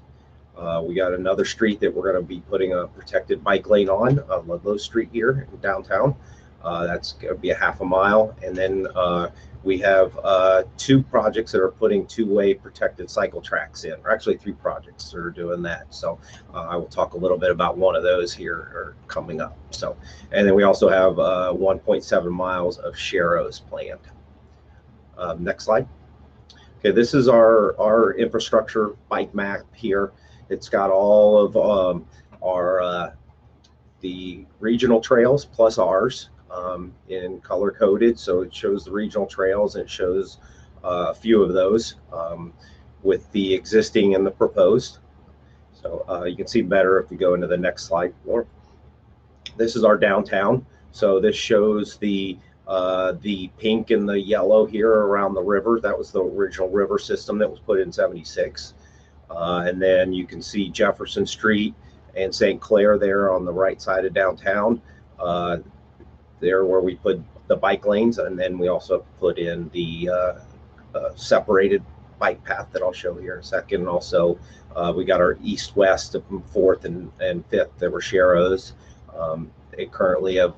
We got another street that we're going to be putting a protected bike lane on, Ludlow Street here in downtown. That's going to be a half a mile. And then we have 2 projects that are putting two-way protected cycle tracks in, or actually 3 projects that are doing that. So I will talk a little bit about one of those here coming up. So, and then we also have 1.7 miles of sharrows planned. Next slide. Okay, this is our infrastructure bike map here. It's got all of the regional trails plus ours. In color coded, so it shows the regional trails and it shows a few of those with the existing and the proposed. So you can see better if we go into the next slide. This is our downtown. So this shows the pink and the yellow here around the river. That was the original river system that was put in '76. And then you can see Jefferson Street and St. Clair there on the right side of downtown. There where we put the bike lanes, and then we also put in the separated bike path that I'll show here in a second. And also, we got our east-west from 4th and 5th that were Sharrows. They currently have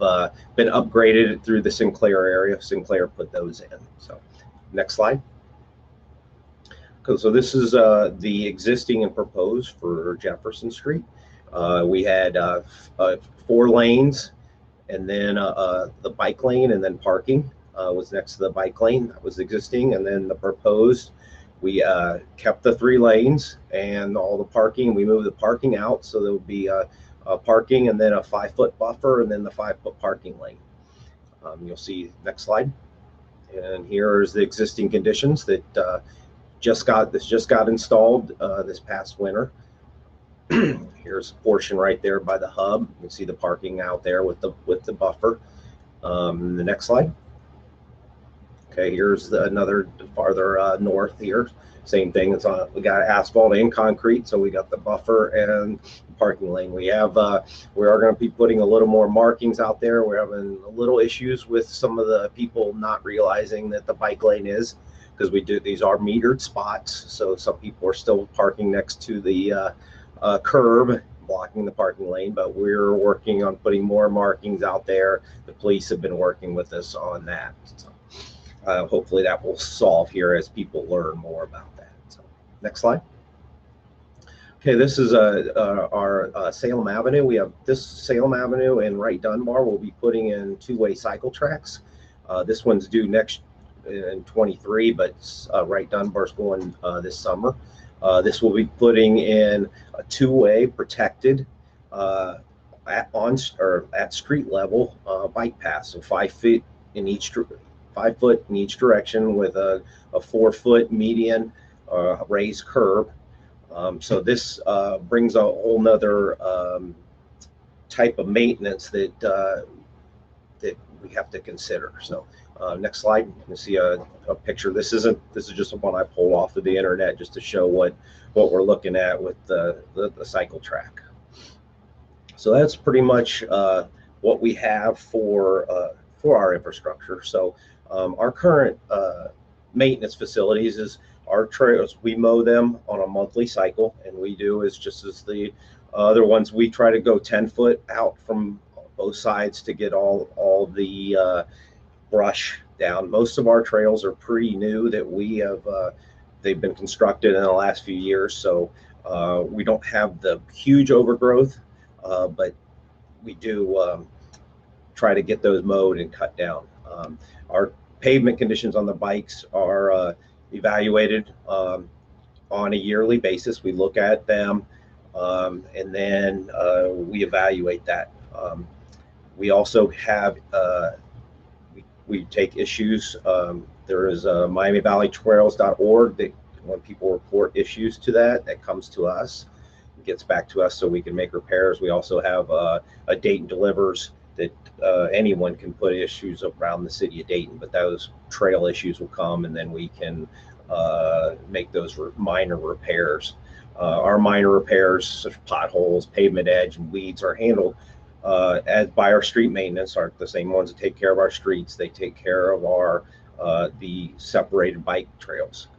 been upgraded through the Sinclair area. Sinclair put those in. So next slide. So this is the existing and proposed for Jefferson Street. We had 4 lanes, and then the bike lane, and then parking was next to the bike lane. That was existing. And then the proposed, we kept the 3 lanes and all the parking. We moved the parking out, so there will be a parking and then a 5-foot buffer and then the 5-foot parking lane. You'll see next slide. And here's the existing conditions that just got installed this past winter. Here's a portion right there by the hub. You can see the parking out there with the buffer. The next slide. Okay, here's another farther north here. Same thing. It's on. We got asphalt and concrete, so we got the buffer and parking lane. We are going to be putting a little more markings out there. We're having a little issues with some of the people not realizing that the bike lane is, because these are metered spots. So some people are still parking next to the curb, blocking the parking lane, but we're working on putting more markings out there. The police have been working with us on that. So, hopefully that will solve here as people learn more about that. So, next slide. Okay, this is our Salem Avenue. We have this Salem Avenue and Wright Dunbar. We'll be putting in 2-way cycle tracks. This one's due next in 23, but Wright Dunbar's going this summer. This will be putting in a 2-way protected at street level bike path, so 5 foot in each direction with a 4-foot median raised curb. So this brings a whole nother type of maintenance that we have to consider. So next slide. You can see a picture. This is just one I pulled off of the internet just to show what we're looking at with the cycle track. So that's pretty much what we have for our infrastructure. So our current maintenance facilities is our trails. We mow them on a monthly cycle, and we do is just as the other ones. We try to go 10 foot out from both sides to get all the brush down. Most of our trails are pretty new that we have. They've been constructed in the last few years, so we don't have the huge overgrowth, but we do try to get those mowed and cut down. Our pavement conditions on the bikes are evaluated on a yearly basis. We look at them and then we evaluate that. We also have we take issues. There is MiamiValleyTrails.org that when people report issues to that comes to us, it gets back to us so we can make repairs. We also have a Dayton Delivers that anyone can put issues around the city of Dayton, but those trail issues will come and then we can make those minor repairs. Our minor repairs, such as potholes, pavement edge, and weeds, are handled as by our street maintenance. Are the same ones that take care of our streets. They take care of our the separated bike trails.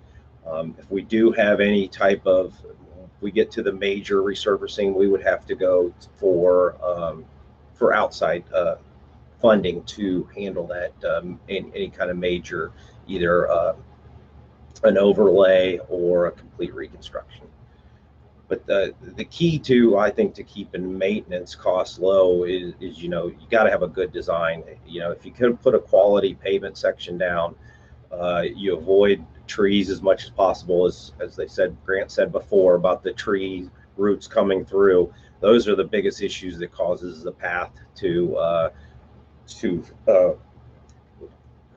If we do have any type of, we get to the major resurfacing, we would have to go for outside funding to handle that, any kind of major, either an overlay or a complete reconstruction. But the key to, I think, to keeping maintenance costs low is you got to have a good design. If you could put a quality pavement section down, you avoid trees as much as possible. As they said, Grant said before about the tree roots coming through. Those are the biggest issues that causes the path to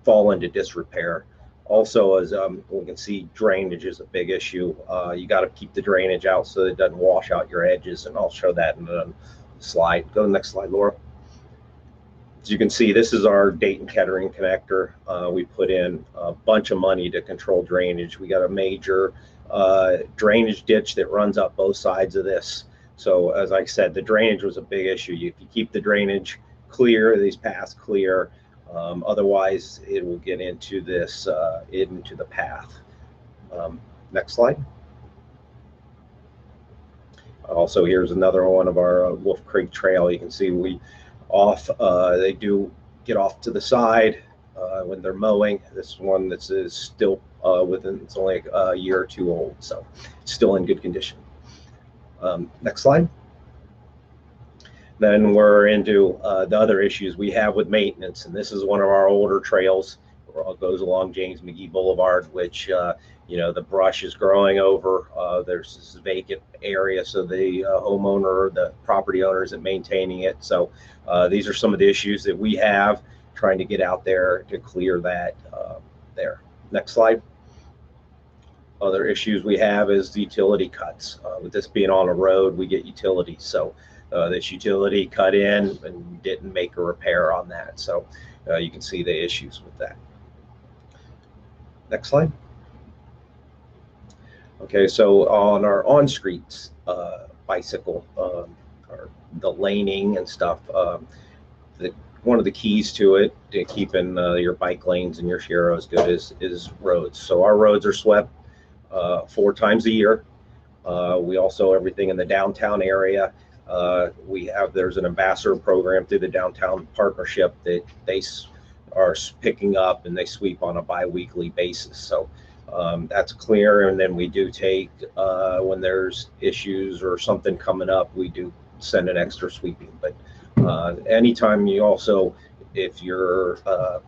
fall into disrepair. Also, as we can see, drainage is a big issue. You got to keep the drainage out so it doesn't wash out your edges, and I'll show that in the slide. Go to the next slide, Laura. As you can see, this is our Dayton Kettering connector. We put in a bunch of money to control drainage. We got a major drainage ditch that runs up both sides of this. So as I said, the drainage was a big issue. If you keep the drainage clear, these paths clear, otherwise it will get into this into the path. Next slide. Also, here's another one of our Wolf Creek Trail. You can see they do get off to the side when they're mowing. This one that's is still it's only a year or two old, so it's still in good condition. Next slide. Then we're into the other issues we have with maintenance, and this is one of our older trails. It goes along James McGee Boulevard, which the brush is growing over. There's this vacant area, so the homeowner, the property owner, isn't maintaining it. So these are some of the issues that we have trying to get out there to clear that there. Next slide. Other issues we have is the utility cuts. With this being on a road, we get utilities. So this utility cut in and didn't make a repair on that. So you can see the issues with that. Next slide. Okay, so on our on-streets bicycle, or the laning and stuff, one of the keys to it, to keeping your bike lanes and your sharrows good, is roads. So our roads are swept 4 times a year. We also, everything in the downtown area, there's an ambassador program through the downtown partnership that they are picking up, and they sweep on a bi-weekly basis. So that's clear. And then we do take, when there's issues or something coming up, we do send an extra sweeping. But anytime if your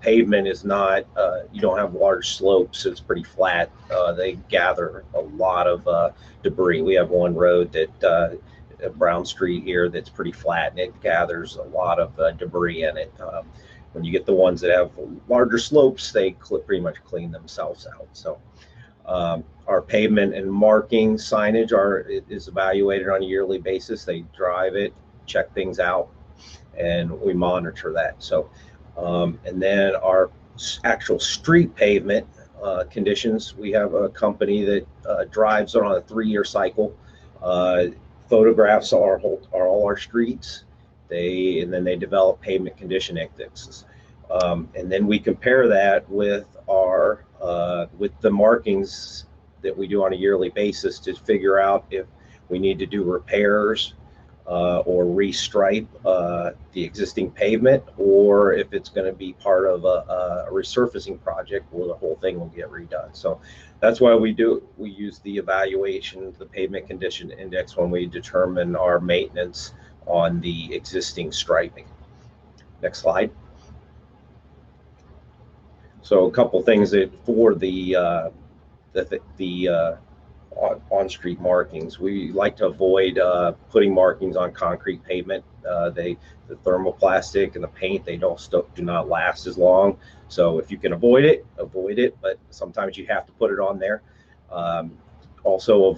pavement is not, you don't have large slopes, it's pretty flat, they gather a lot of debris. We have one road that Brown Street here that's pretty flat, and it gathers a lot of debris in it. When you get the ones that have larger slopes, they pretty much clean themselves out. So our pavement and marking signage is evaluated on a yearly basis. They drive it, check things out, and we monitor that. So and then our actual street pavement conditions, we have a company that drives on a 3-year cycle, photographs all our streets, and then they develop pavement condition indexes, and then we compare that with the markings that we do on a yearly basis to figure out if we need to do repairs or restripe the existing pavement, or if it's going to be part of a resurfacing project where the whole thing will get redone. So that's why we use the evaluation, the pavement condition index, when we determine our maintenance on the existing striping. Next slide. So a couple things that for the on-street markings, we like to avoid putting markings on concrete pavement. The thermoplastic and the paint, they do not last as long. So if you can avoid it, but sometimes you have to put it on there. Also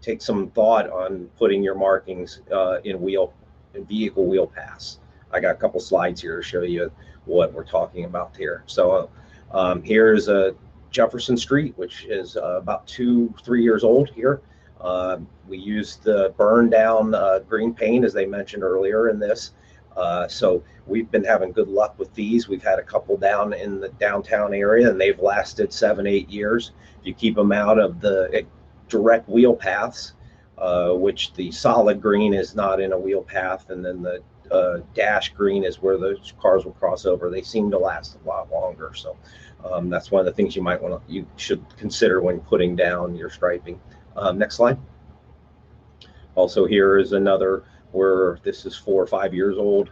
take some thought on putting your markings in vehicle wheel paths. I got a couple slides here to show you what we're talking about here. So here's a Jefferson Street, which is about 2-3 years old here. We used the burn down green paint, as they mentioned earlier in this. So we've been having good luck with these. We've had a couple down in the downtown area, and they've lasted 7-8 years. If you keep them out of the direct wheel paths, which the solid green is not in a wheel path, and then the dash green is where those cars will cross over, they seem to last a lot longer. So that's one of the things you should consider when putting down your striping. Next slide. Also, here is another where this is 4 or 5 years old,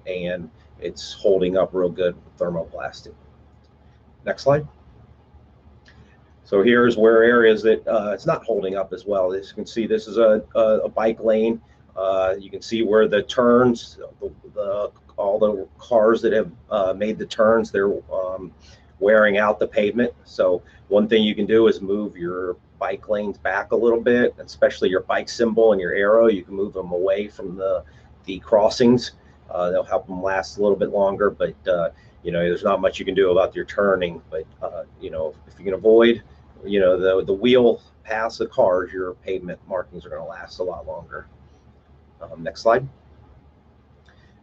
and it's holding up real good with thermoplastic. Next slide. So here's where areas that it's not holding up as well. As you can see, this is a bike lane. You can see where the turns, all the cars that have made the turns, they're wearing out the pavement. So one thing you can do is move your bike lanes back a little bit, especially your bike symbol and your arrow. You can move them away from the crossings. They'll help them last a little bit longer, but there's not much you can do about your turning. But if you can avoid the wheel paths of cars, your pavement markings are going to last a lot longer. Next slide.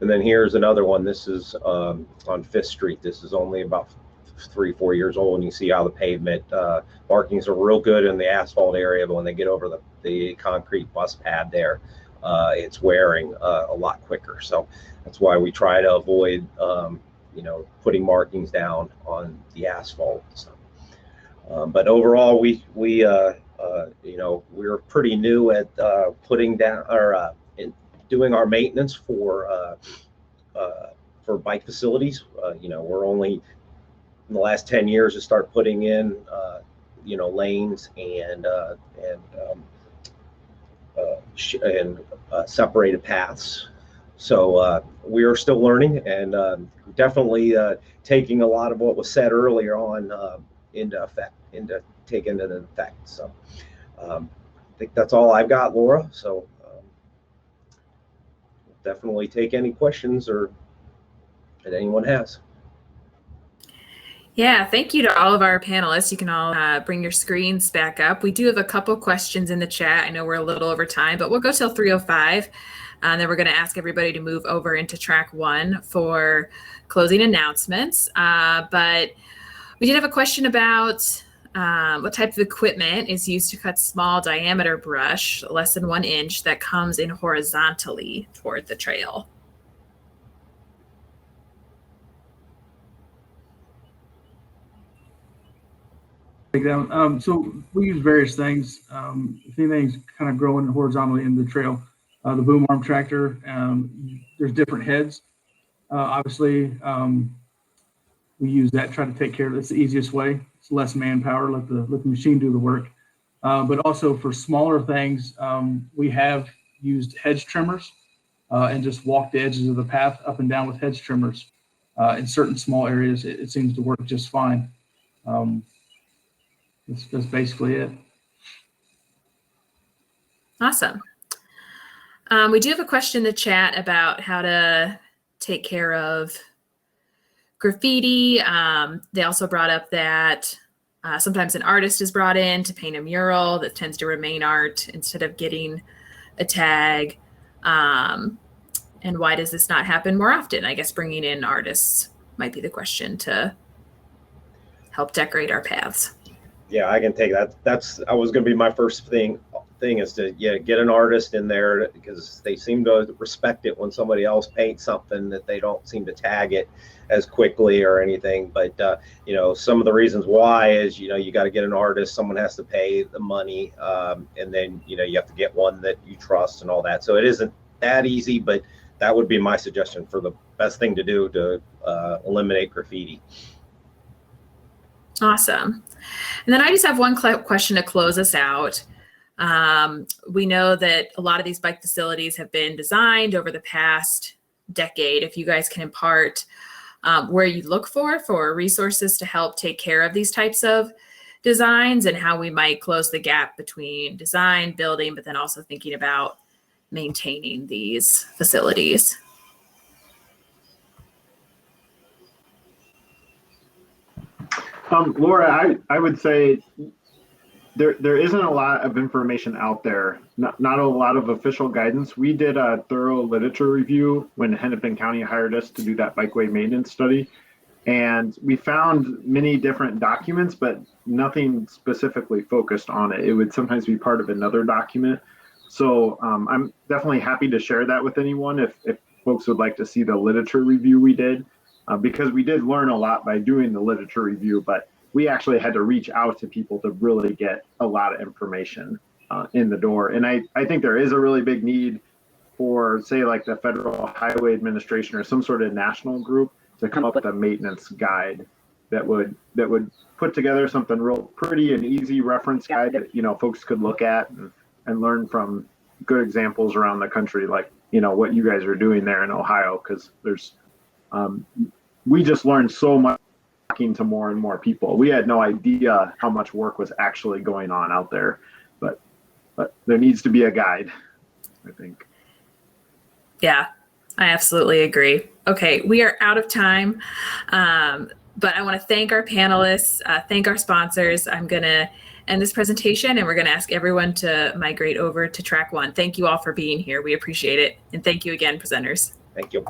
And then here's another one. This is on 5th Street. This is only about 3-4 years old, and you see how the pavement markings are real good in the asphalt area, but when they get over the concrete bus pad there, it's wearing a lot quicker. So that's why we try to avoid putting markings down on the asphalt. So, but overall, we're pretty new at putting down or doing our maintenance for bike facilities. We're only in the last 10 years to start putting in lanes and separated paths. So we are still learning, and definitely taking a lot of what was said earlier on into effect. So I think that's all I've got, Laura. So definitely take any questions or that anyone has. Yeah, thank you to all of our panelists. You can all bring your screens back up. We do have a couple questions in the chat. I know we're a little over time, but we'll go till 3:05. And then we're going to ask everybody to move over into track 1 for closing announcements. But we did have a question about what type of equipment is used to cut small diameter brush, less than 1 inch, that comes in horizontally toward the trail. So we use various things. If anything's kind of growing horizontally in the trail, the boom arm tractor, there's different heads. Obviously, we use that, try to take care of it. It's the easiest way. It's less manpower, let the machine do the work. But also for smaller things, we have used hedge trimmers and just walked the edges of the path up and down with hedge trimmers. In certain small areas, it seems to work just fine. That's basically it. Awesome. We do have a question in the chat about how to take care of graffiti. They also brought up that sometimes an artist is brought in to paint a mural that tends to remain art instead of getting a tag. And why does this not happen more often? I guess bringing in artists might be the question to help decorate our paths. Yeah, I can take that. I was going to be my first thing is to get an artist in there, because they seem to respect it when somebody else paints something that they don't seem to tag it as quickly or anything. But some of the reasons why is you got to get an artist, someone has to pay the money, and then you have to get one that you trust and all that. So it isn't that easy, but that would be my suggestion for the best thing to do to eliminate graffiti. Awesome. And then I just have one question to close us out. We know that a lot of these bike facilities have been designed over the past decade. If you guys can impart where you look for resources to help take care of these types of designs, and how we might close the gap between design, building, but then also thinking about maintaining these facilities. Laura, I would say there isn't a lot of information out there, not a lot of official guidance. We did a thorough literature review when Hennepin County hired us to do that bikeway maintenance study. And we found many different documents, but nothing specifically focused on it. It would sometimes be part of another document. So I'm definitely happy to share that with anyone if folks would like to see the literature review we did. Because we did learn a lot by doing the literature review, but we actually had to reach out to people to really get a lot of information in the door. And I think there is a really big need for, say, like the Federal Highway Administration or some sort of national group to come up with a maintenance guide that would put together something real pretty and easy reference guide that folks could look at and learn from good examples around the country, like what you guys are doing there in Ohio, because there's we just learned so much talking to more and more people. We had no idea how much work was actually going on out there, but there needs to be a guide, I think. Yeah, I absolutely agree. Okay, we are out of time, but I want to thank our panelists, thank our sponsors. I'm going to end this presentation, and we're going to ask everyone to migrate over to track 1. Thank you all for being here. We appreciate it. And thank you again, presenters. Thank you.